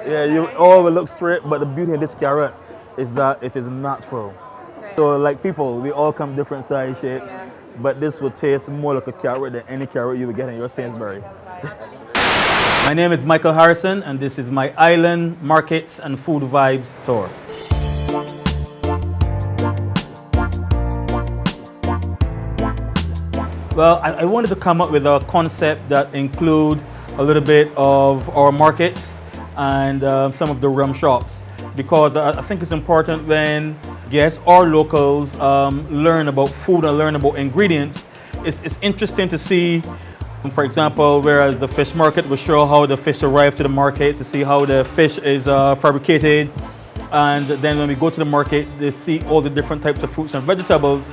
Yeah, you all will look straight, but the beauty of this carrot is that it is natural. So like people, we all come different size shapes, but this will taste more like a carrot than any carrot you would get in your Sainsbury. My name is Michael Harrison, and this is my Island Markets and Food Vibes tour. Well, I wanted to come up with a concept that include a little bit of our markets and some of the rum shops, because I think it's important when guests or locals learn about food and learn about ingredients. It's interesting to see, for example, whereas the fish market will show how the fish arrive to the market, to see how the fish is fabricated, and then when we go to the market, they see all the different types of fruits and vegetables.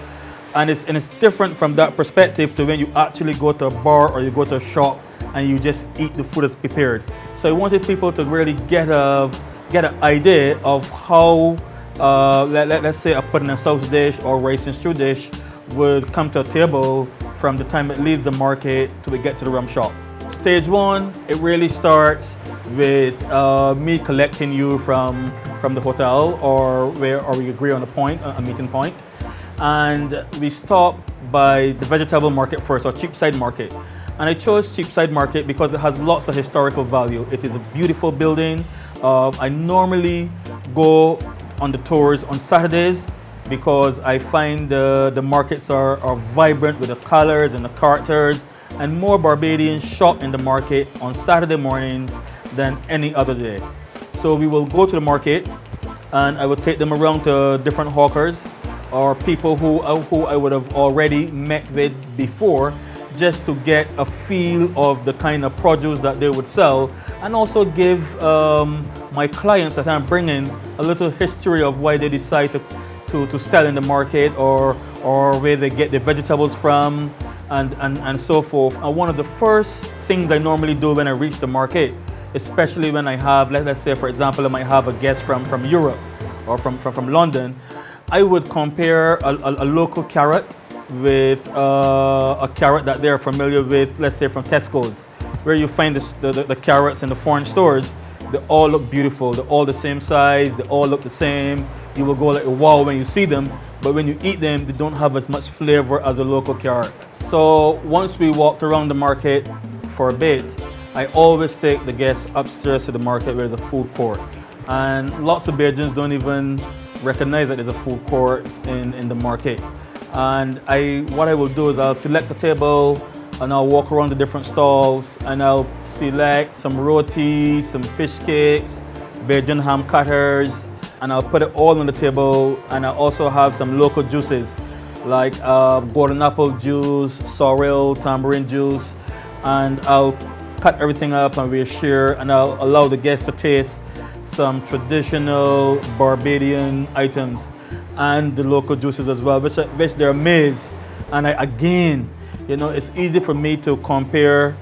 And it's different from that perspective to when you actually go to a bar or you go to a shop and you just eat the food that's prepared. So I wanted people to really get an idea of how, let's say, a pudding and sauce dish or rice and stew dish would come to a table from the time it leaves the market till we get to the rum shop. Stage one, it really starts with me collecting you from the hotel or we agree on a meeting point. And we stop by the vegetable market first, or Cheapside Market. And I chose Cheapside Market because it has lots of historical value. It is a beautiful building. I normally go on the tours on Saturdays because I find the markets are vibrant with the colors and the characters, and more Barbadians shop in the market on Saturday morning than any other day. So we will go to the market and I will take them around to different hawkers or people who I would have already met with before, just to get a feel of the kind of produce that they would sell, and also give my clients that I'm bringing a little history of why they decide to sell in the market, or where they get the vegetables from, and so forth. And one of the first things I normally do when I reach the market, especially when I have, let's say for example, I might have a guest from Europe or from London, I would compare a local carrot with a carrot that they're familiar with, let's say from Tesco's, where you find the carrots in the foreign stores. They all look beautiful, they're all the same size, they all look the same. You will go like wow when you see them, but when you eat them, they don't have as much flavor as a local carrot. So once we walked around the market for a bit, I always take the guests upstairs to the market where the food court. And lots of Bajans don't even recognize that there's a food court in the market. And what I will do is I'll select a table and I'll walk around the different stalls and I'll select some roti, some fish cakes, Bajan ham cutters, and I'll put it all on the table. And I also have some local juices like golden apple juice, sorrel, tamarind juice, and I'll cut everything up and we'll share, and I'll allow the guests to taste some traditional Barbadian items and the local juices as well, which they're amazed. And again, it's easy for me to compare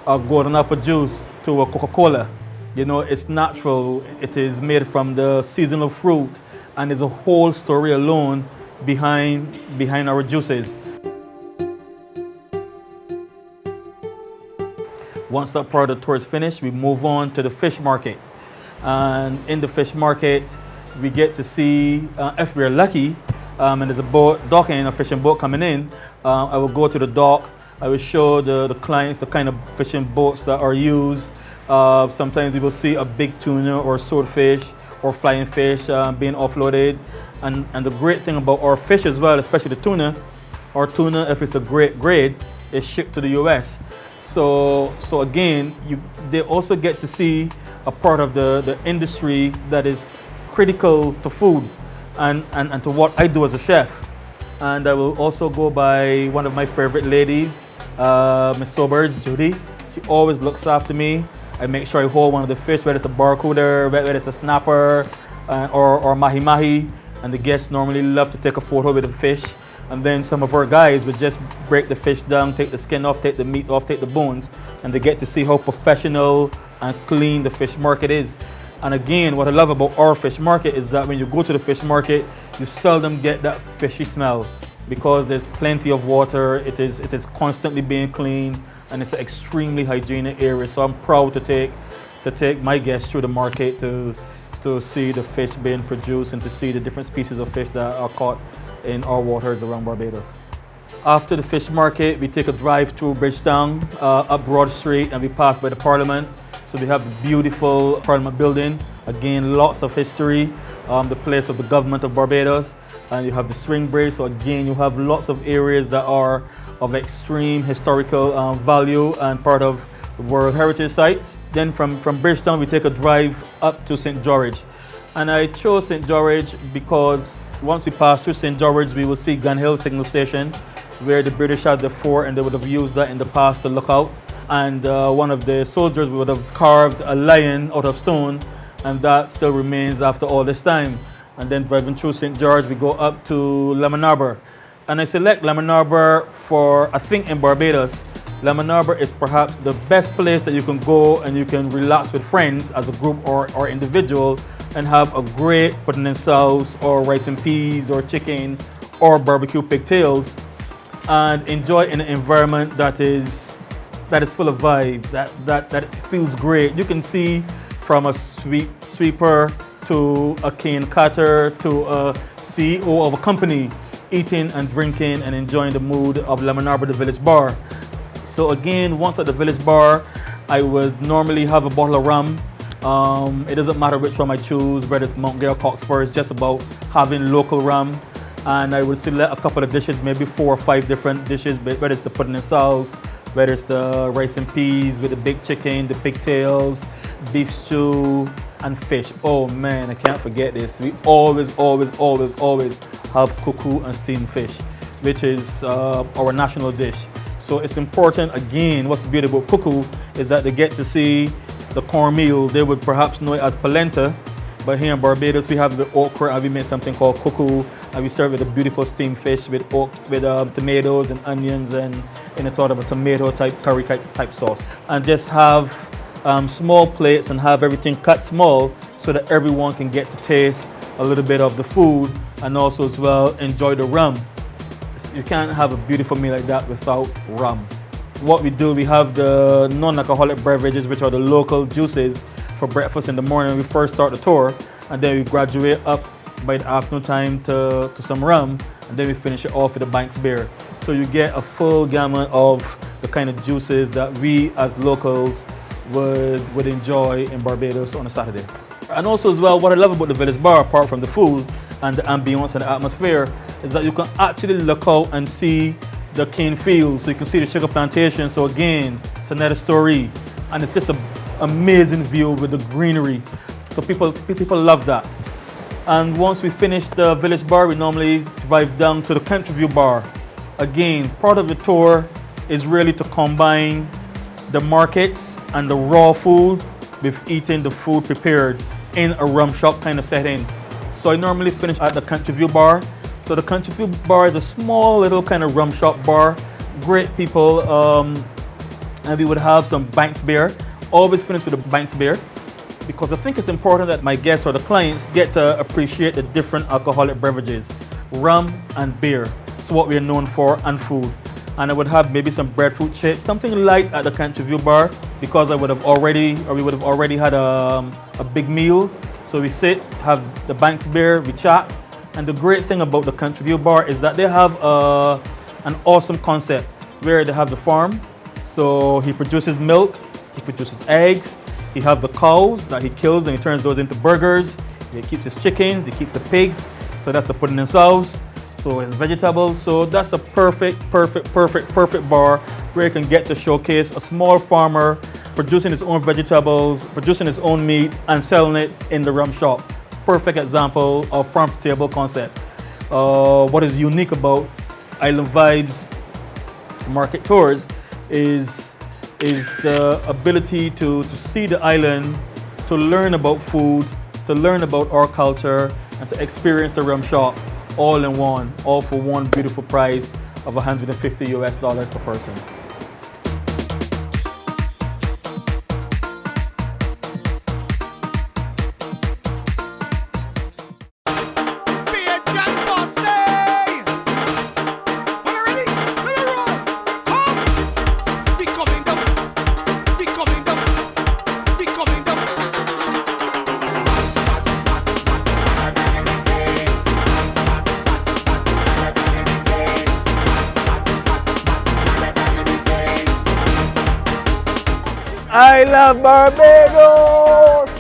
a golden apple juice to a Coca-Cola. It's natural. It is made from the seasonal fruit, and there's a whole story alone behind our juices. Once that part of the tour is finished, we move on to the fish market. And in the fish market, we get to see, if we're lucky, and there's a boat docking, a fishing boat coming in, I will go to the dock. I will show the clients the kind of fishing boats that are used. Sometimes you will see a big tuna or swordfish or flying fish being offloaded. And the great thing about our fish as well, especially the tuna, our tuna, if it's a great grade, is shipped to the US. So again, they also get to see a part of the industry that is critical to food and to what I do as a chef. And I will also go by one of my favorite ladies, Miss Sobers, Judy. She always looks after me. I make sure I hold one of the fish, whether it's a barracuda, whether it's a snapper, or mahi-mahi. And the guests normally love to take a photo with the fish. And then some of our guys would just break the fish down, take the skin off, take the meat off, take the bones, and they get to see how professional and clean the fish market is. And again, what I love about our fish market is that when you go to the fish market, you seldom get that fishy smell because there's plenty of water. It is constantly being cleaned, and it's an extremely hygienic area. So I'm proud to take to take my guests through the market to see the fish being produced and to see the different species of fish that are caught in our waters around Barbados. After the fish market, we take a drive through Bridgetown, up Broad Street, and we pass by the Parliament. So we have the beautiful Parliament building. Again, lots of history, the place of the government of Barbados. And you have the swing bridge. So again, you have lots of areas that are of extreme historical value and part of the World Heritage Sites. Then from Bridgetown, we take a drive up to St. George. And I chose St. George because once we pass through St. George, we will see Gun Hill Signal Station, where the British had the fort and they would have used that in the past to look out. And one of the soldiers would have carved a lion out of stone, and that still remains after all this time. And then driving through St. George, we go up to Lemon Arbor. And I select Lemon Arbor for, I think in Barbados, Lemon Arbor is perhaps the best place that you can go and you can relax with friends as a group or individual and have a great pudding and sauce or rice and peas or chicken or barbecue pigtails and enjoy in an environment that is full of vibes, that feels great. You can see from a sweeper to a cane cutter to a CEO of a company eating and drinking and enjoying the mood of Lemon Arbor, the Village Bar. So again, once at the Village Bar, I would normally have a bottle of rum. It doesn't matter which rum I choose, whether it's Mount Gale, Cockspur, it's just about having local rum. And I would select a couple of dishes, maybe 4 or 5 different dishes, whether it's the pudding and sauce, whether it's the rice and peas with the big chicken, the pigtails, beef stew, and fish. Oh man, I can't forget this. We always have cuckoo and steamed fish, which is our national dish. So it's important, again, what's beautiful about cuckoo is that they get to see the cornmeal. They would perhaps know it as polenta, but here in Barbados we have the okra and we make something called cuckoo, and we serve with a beautiful steamed fish with tomatoes and onions and in a sort of a tomato type curry type sauce. And just have small plates and have everything cut small so that everyone can get to taste a little bit of the food and also as well enjoy the rum. You can't have a beautiful meal like that without rum. What we do, we have the non-alcoholic beverages, which are the local juices for breakfast in the morning. We first start the tour and then we graduate up by the afternoon time to some rum, and then we finish it off with a Banks beer. So you get a full gamut of the kind of juices that we as locals would enjoy in Barbados on a Saturday. And also as well, what I love about the Village Bar, apart from the food and the ambience and the atmosphere, is that you can actually look out and see the cane fields. So you can see the sugar plantation. So again, it's another story. And it's just an amazing view with the greenery. So people love that. And once we finish the Village Bar, we normally drive down to the Pantry Bar. Again, part of the tour is really to combine the markets and the raw food with eating the food prepared in a rum shop kind of setting. So I normally finish at the Country View Bar. So the Country View Bar is a small little kind of rum shop bar. Great people, and we would have some Banks beer. Always finish with a Banks beer because I think it's important that my guests or the clients get to appreciate the different alcoholic beverages, rum and beer. It's what we're known for, and food. And I would have maybe some breadfruit chips, something light at the Country View Bar because we would have already had a big meal. So we sit, have the Banks beer, we chat. And the great thing about the Country View Bar is that they have an awesome concept where they have the farm. So he produces milk, he produces eggs, he has the cows that he kills and he turns those into burgers. He keeps his chickens, he keeps the pigs. So that's the pudding and sauce. So it's vegetables. So that's a perfect bar where you can get to showcase a small farmer producing his own vegetables, producing his own meat, and selling it in the rum shop. Perfect example of farm to table concept. What is unique about Island Vibes market tours is the ability to see the island, to learn about food, to learn about our culture, and to experience the rum shop all in one, all for one beautiful price of $150 per person. Coming down. I love Barbados!